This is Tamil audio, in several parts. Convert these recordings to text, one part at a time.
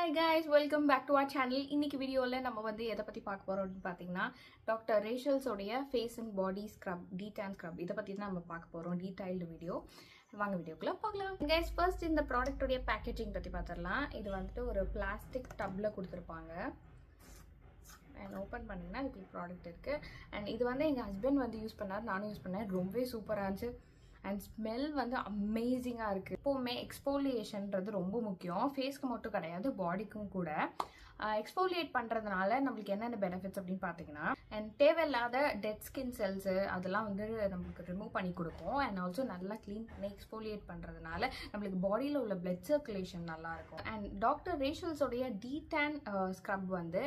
Hi guys, welcome back to our channel. இன்னைக்கு வீடியோல நம்ம வந்து எதை பத்தி பார்க்க போறோம் அப்படினு பாத்தீங்கன்னா டாக்டர் ரேஷல்ஸ் உடைய face and body scrub detan scrub இத பத்தி தான் நம்ம பார்க்க போறோம். Detailed video. வாங்க வீடியோக்குள்ள பார்க்கலாம். guys, first இந்த ப்ராடக்ட் உடைய பேக்கேஜிங் பத்தி பார்த்தறலாம். இது வந்து ஒரு பிளாஸ்டிக் டப்ல கொடுத்திருப்பாங்க. and ஓபன் பண்ணீங்கன்னா இதுக்கு ப்ராடக்ட் இருக்கு. and இது வந்து எங்க ஹஸ்பண்ட் வந்து யூஸ் பண்ணார், நானும் யூஸ் பண்ணேன். ரொம்பவே சூப்பரா இருந்துச்சு. and smell வந்து அமேசிங்கா இருக்கு. எப்பவுமே எக்ஸ்போலியேஷன்ன்றது ரொம்ப முக்கியம். ஃபேஸ்க்கு மட்டும் கிடையாது, பாடிக்கும் கூட. எக்ஸ்போலியேட் பண்றதுனால நம்மளுக்கு என்னென்ன பெனிஃபிட்ஸ் அப்படின்னு பாத்தீங்கன்னா, அண்ட் தேவையில்லாத டெட் ஸ்கின் செல்ஸ் அதெல்லாம் வந்து நம்மளுக்கு ரிமூவ் பண்ணி கொடுக்கும். அண்ட் ஆல்சோ நல்லா கிளீன் பண்ணி எக்ஸ்போலியேட் பண்றதுனால நம்மளுக்கு பாடியில உள்ள பிளட் சர்க்குலேஷன் நல்லா இருக்கும். அண்ட் டாக்டர் ரேஷல்ஸ் உடைய டீடான் ஸ்க்ரப் வந்து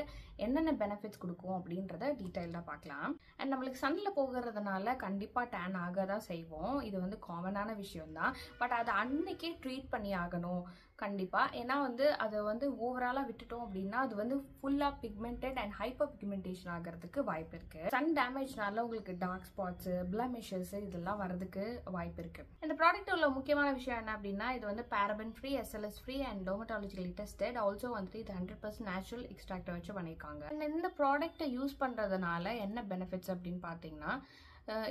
என்னென்ன பெனிஃபிட்ஸ் கொடுக்கும் அப்படின்றத டீடைல்டா பார்க்கலாம். அண்ட் நம்மளுக்கு சன்ல போகிறதுனால கண்டிப்பா டேன் ஆக தான் செய்வோம். இது வந்து காமனான விஷயம் தான். பட் அதை அன்னைக்கே ட்ரீட் பண்ணி ஆகணும் கண்டிப்பா. ஏன்னா வந்து அதை வந்து ஓவராலா விட்டுட்டோம் அப்படின்னா அது வந்து ஃபுல்லா பிக்மெண்டட் அண்ட் ஹைப்பர் பிக்மெண்டேஷன் ஆகிறதுக்கு வாய்ப்பு இருக்கு. சன் டேமேஜ்னால உங்களுக்கு டார்க் ஸ்பாட்ஸ், பிளமிஷஸ் இதெல்லாம் வரதுக்கு வாய்ப்பு இருக்கு. இந்த ப்ராடக்ட் உள்ள முக்கியமான விஷயம் என்ன அப்படின்னா, இது வந்து paraben free, SLS free and dermatologically tested. Also வந்துட்டு இது 100% நேச்சுரல் எக்ஸ்ட்ராக்ட் வச்சு பண்ணிருக்காங்க. இந்த ப்ராடக்ட்டை யூஸ் பண்றதுனால என்ன பெனிஃபிட்ஸ் அப்படின்னு பாத்தீங்கன்னா,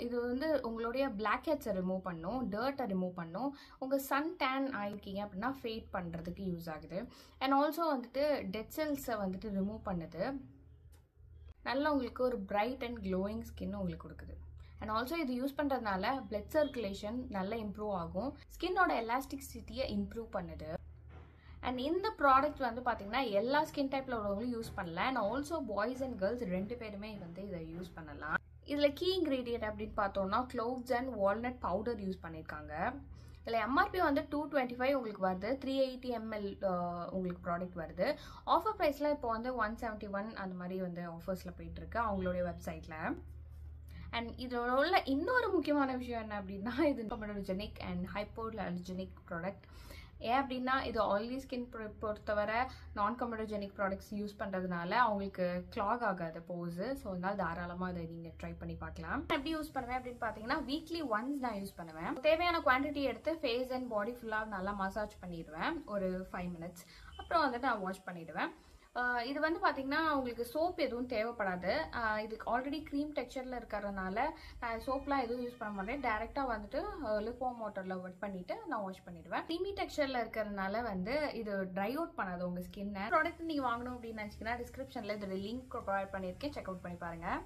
இது வந்து உங்களுடைய பிளாக் ஹெட்ஸை ரிமூவ் பண்ணும், டர்ட்டை ரிமூவ் பண்ணும். உங்கள் சன் டேன் ஆகிருக்கீங்க அப்படின்னா ஃபேட் பண்ணுறதுக்கு யூஸ் ஆகுது. அண்ட் ஆல்சோ வந்துட்டு டெட் செல்ஸை வந்துட்டு ரிமூவ் பண்ணுது. நல்லா உங்களுக்கு ஒரு பிரைட் அண்ட் க்ளோயிங் ஸ்கின் உங்களுக்கு கொடுக்குது. அண்ட் ஆல்சோ இது யூஸ் பண்ணுறதுனால பிளட் சர்க்குலேஷன் நல்லா இம்ப்ரூவ் ஆகும். ஸ்கின்னோட எலாஸ்டிசிட்டியை இம்ப்ரூவ் பண்ணுது. அண்ட் இந்த ப்ராடக்ட் வந்து பார்த்தீங்கன்னா எல்லா ஸ்கின் டைப்பில் உள்ளவங்களும் யூஸ் பண்ணலாம். And also boys and girls ரெண்டு பேருமே வந்து இதை யூஸ் பண்ணலாம். இதில் கீ இன்க்ரீடியன்ட் அப்படின்னு பார்த்தோம்னா gloves and walnut powder use பண்ணியிருக்காங்க. இதில் எம்ஆர்பி வந்து 225 உங்களுக்கு வருது. 380 ml உங்களுக்கு ப்ராடக்ட் வருது. ஆஃபர் ப்ரைஸில் இப்போ வந்து 171 அந்த மாதிரி வந்து ஆஃபர்ஸில் போயிட்டுருக்கு அவங்களுடைய வெப்சைட்டில். அண்ட் இதோட உள்ள இன்னொரு முக்கியமான விஷயம் என்ன அப்படின்னா, இது கமெடோஜெனிக் அண்ட் ஹைப்போஅலர்ஜெனிக் ப்ராடக்ட். ஏன் அப்படின்னா இது ஆயிலி ஸ்கின் பொறுத்தவரை நான் கமெடோஜெனிக் ப்ராடக்ட்ஸ் யூஸ் பண்ணுறதுனால அவங்களுக்கு கிளாக் ஆகாது போஸு. ஸோ அதனால தாராளமாக அதை நீங்கள் ட்ரை பண்ணி பார்க்கலாம். எப்படி யூஸ் பண்ணுவேன் அப்படின்னு பார்த்தீங்கன்னா, வீக்லி ஒன்ஸ் நான் யூஸ் பண்ணுவேன். தேவையான குவான்டிட்டி எடுத்து ஃபேஸ் அண்ட் பாடி ஃபுல்லாக நல்லா மசாஜ் பண்ணிடுவேன் ஒரு 5 minutes. அப்புறம் வந்துட்டு நான் வாஷ் பண்ணிடுவேன். இது வந்து பார்த்தீங்கன்னா உங்களுக்கு சோப் எதுவும் தேவைப்படாது. இதுக்கு ஆல்ரெடி க்ரீம் டெக்ஸ்சரில் இருக்கிறதுனால நான் சோப்லாம் எதுவும் யூஸ் பண்ண மாட்டேன். டேரெக்டாக வந்துட்டு லிக்வார்ம் வாட்டரில் வெட் பண்ணிவிட்டு நான் வாஷ் பண்ணிடுவேன். க்ரீமி டெக்ஸ்சரில் இருக்கிறதுனால வந்து இது ட்ரை அவுட் பண்ணாது உங்கள் ஸ்கின்னை. ப்ராடக்ட் நீங்கள் வாங்கணும் அப்படின்னு நினச்சிங்கன்னா டிஸ்கிரிப்ஷனில் இதோட லிங்க் ப்ரொவைட் பண்ணியிருக்கேன், செக் அவுட் பண்ணி பாருங்கள்.